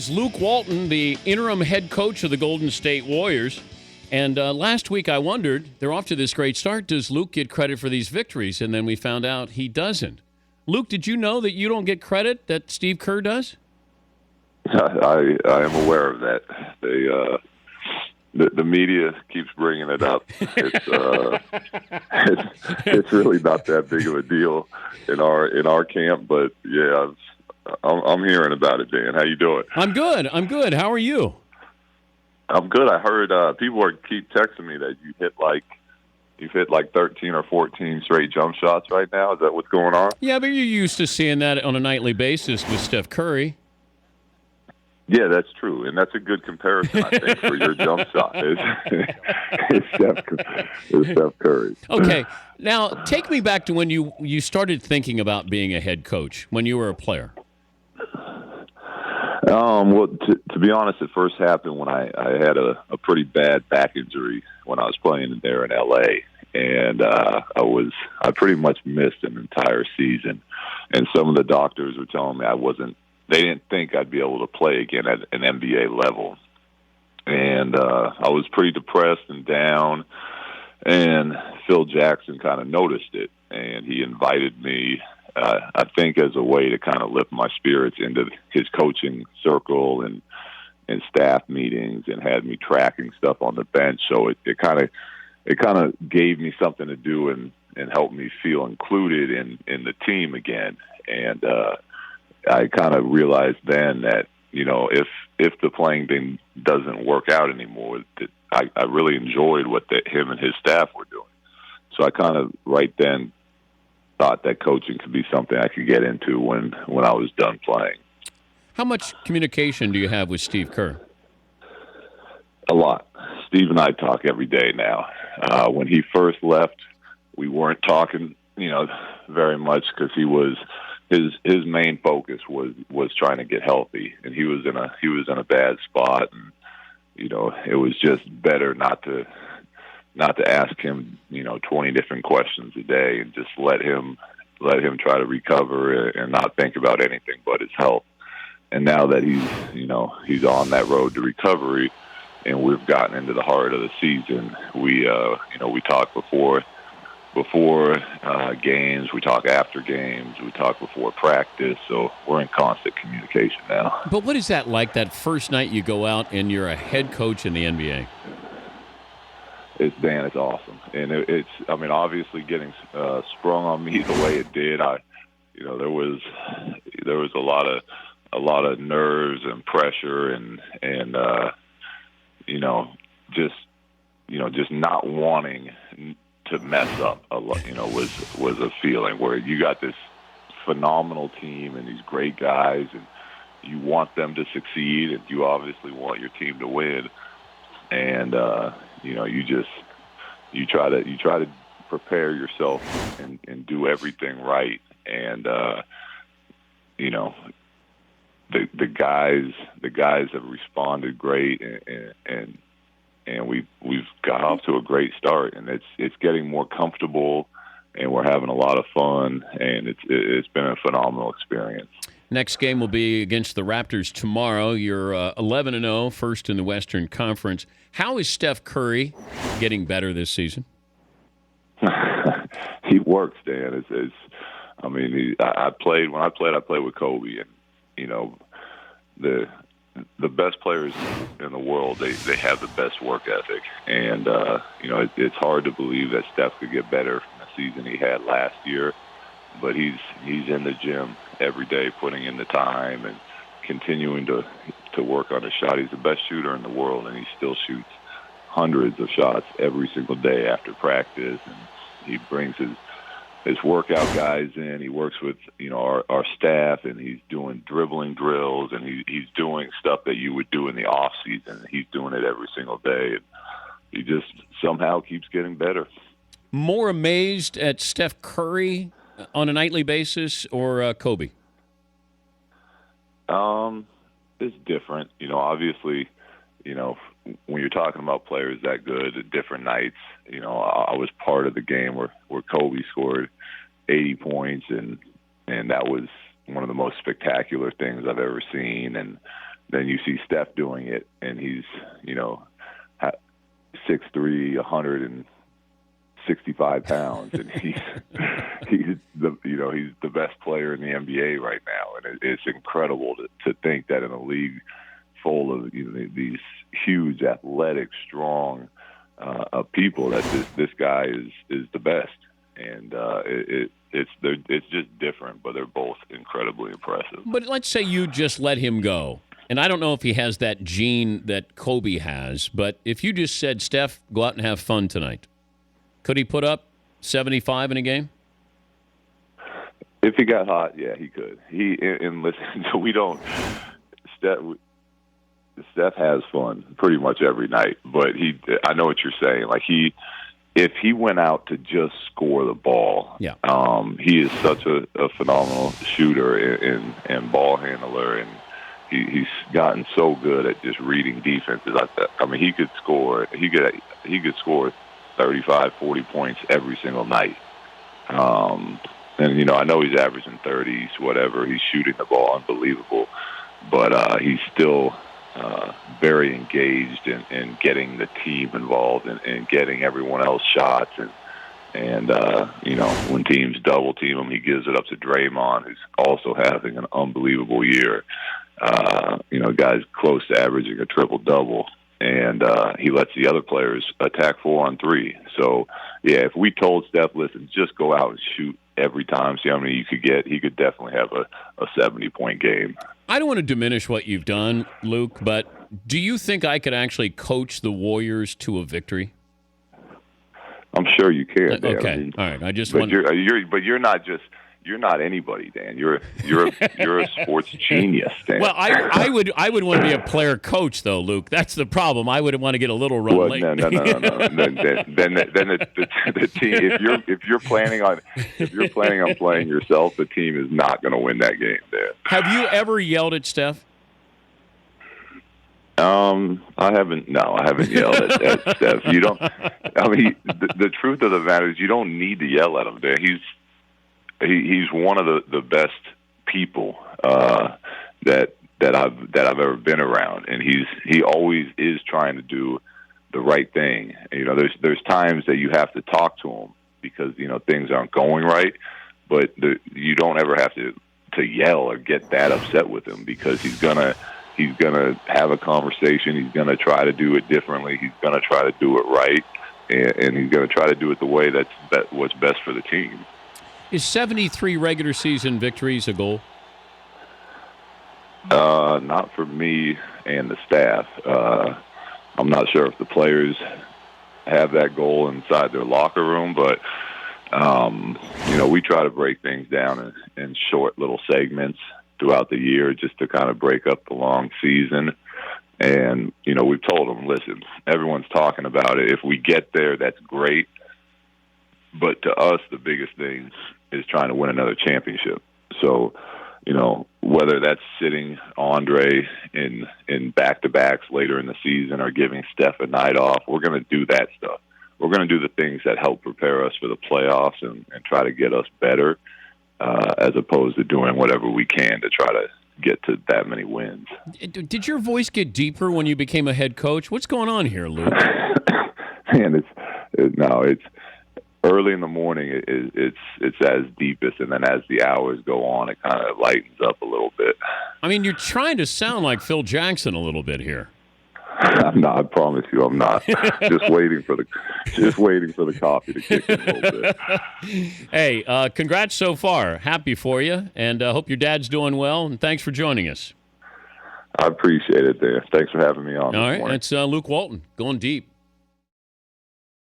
He's Luke Walton, the interim head coach of the Golden State Warriors. And last week I wondered, they're off to this great start. Does Luke get credit for these victories? And then we found out he doesn't. Luke, did you know that you don't get credit that Steve Kerr does? I am aware of that. The media keeps bringing it up. It's really not that big of a deal in our camp, but yeah, I'm hearing about it, Dan. How you doing? I'm good. How are you? I'm good. I heard people keep texting me that you've hit like 13 or 14 straight jump shots right now. Is that what's going on? Yeah, but you're used to seeing that on a nightly basis with Steph Curry. Yeah, that's true, and that's a good comparison, I think, for your jump shot. It's Steph Curry. Okay, now take me back to when you started thinking about being a head coach, when you were a player. Well, to be honest, it first happened when I had a pretty bad back injury when I was playing there in L.A., and I pretty much missed an entire season, and some of the doctors were telling me they didn't think I'd be able to play again at an NBA level. And I was pretty depressed and down, and Phil Jackson kind of noticed it, and he invited me, I think as a way to kind of lift my spirits into his coaching circle and staff meetings, and had me tracking stuff on the bench. So it kind of gave me something to do and helped me feel included in the team again. And I kind of realized then that, if the playing thing doesn't work out anymore, that I really enjoyed what him and his staff were doing. So I kind of right then thought that coaching could be something I could get into when I was done playing. How much communication do you have with Steve Kerr? A lot. Steve and I talk every day now. When he first left, we weren't talking, very much, because his main focus was trying to get healthy, and he was in a bad spot, and it was just better not to ask him 20 different questions a day, and just let him try to recover and not think about anything but his health. And now that he's on that road to recovery, and we've gotten into the heart of the season, we talk before games, we talk after games, we talk before practice, so we're in constant communication now. But what is that like, that first night you go out and you're a head coach in the NBA? It's awesome, and obviously getting sprung on me the way it did, there was a lot of nerves and pressure and just not wanting to mess up was a feeling where you got this phenomenal team and these great guys, and you want them to succeed, and you obviously want your team to win, and you try to prepare yourself and do everything right, and the guys have responded great, and we've got off to a great start, and it's getting more comfortable, and we're having a lot of fun, and it's been a phenomenal experience. Next game will be against the Raptors tomorrow. You're 11-0, first in the Western Conference. How is Steph Curry getting better this season? He works, Dan. I played with Kobe, and the best players in the world, they have the best work ethic, and it's hard to believe that Steph could get better from the season he had last year, but he's in the gym every day, putting in the time and continuing to work on his shot. He's the best shooter in the world, and he still shoots hundreds of shots every single day after practice, and he brings his workout guys in. He works with our staff, and he's doing dribbling drills, and he's doing stuff that you would do in the off season. He's doing it every single day, and he just somehow keeps getting better. More amazed at Steph Curry on a nightly basis or Kobe? It's different. Obviously, when you're talking about players that good at different nights, I was part of the game where Kobe scored 80 points, and that was one of the most spectacular things I've ever seen. And then you see Steph doing it, and he's 6'3", 165 pounds, and he's the best player in the NBA right now, and it's incredible to think that in a league full of these huge, athletic, strong people, that this guy is the best, and it's just different, but they're both incredibly impressive. But let's say you just let him go, and I don't know if he has that gene that Kobe has, but if you just said, Steph, go out and have fun tonight, could he put up 75 in a game? If he got hot, yeah, he could. And listen, so we don't. Steph has fun pretty much every night, but I know what you're saying. Like if he went out to just score the ball, yeah. He is such a phenomenal shooter and ball handler, and he's gotten so good at just reading defenses. I mean, he could score. He could score 35, 40 points every single night. And I know he's averaging 30s, whatever. He's shooting the ball unbelievable, but he's still very engaged in getting the team involved and getting everyone else shots. And when teams double team him, he gives it up to Draymond, who's also having an unbelievable year. Guy's close to averaging a triple-double. And he lets the other players attack 4-on-3. So, yeah, if we told Steph, listen, just go out and shoot every time, see how many you could get, he could definitely have a 70-point game. I don't want to diminish what you've done, Luke, but do you think I could actually coach the Warriors to a victory? I'm sure you can. Okay, all right. I just but you're not just. You're not anybody, Dan. You're a sports genius, Dan. Well, I would want to be a player coach, though, Luke. That's the problem. I would want to get a little run late. No. Then the team. If you're planning on playing yourself, the team is not going to win that game, Dan. Have you ever yelled at Steph? I haven't. No, I haven't yelled at Steph. You don't. I mean, the truth of the matter is, you don't need to yell at him, Dan. He's one of the best people that I've ever been around, and he always is trying to do the right thing. There's times that you have to talk to him because things aren't going right, but you don't ever have to yell or get that upset with him, because he's gonna have a conversation. He's gonna try to do it differently. He's gonna try to do it right, and he's gonna try to do it the way that's what's best for the team. Is 73 regular season victories a goal? Not for me and the staff. I'm not sure if the players have that goal inside their locker room, but we try to break things down in short little segments throughout the year just to kind of break up the long season. And, we've told them, listen, everyone's talking about it. If we get there, that's great. But to us, the biggest thing is trying to win another championship. So, whether that's sitting Andre in back-to-backs later in the season or giving Steph a night off, we're going to do that stuff. We're going to do the things that help prepare us for the playoffs and try to get us better, as opposed to doing whatever we can to try to get to that many wins. Did your voice get deeper when you became a head coach? What's going on here, Luke? Man, it's early in the morning. It's as deepest, and then as the hours go on, it kind of lightens up a little bit. I mean, you're trying to sound like Phil Jackson a little bit here. I'm not. I promise you, I'm not. just waiting for the coffee to kick in a little bit. Hey, congrats so far. Happy for you, and hope your dad's doing well. And thanks for joining us. I appreciate it, Dan. Thanks for having me on. All right, it's Luke Walton going deep.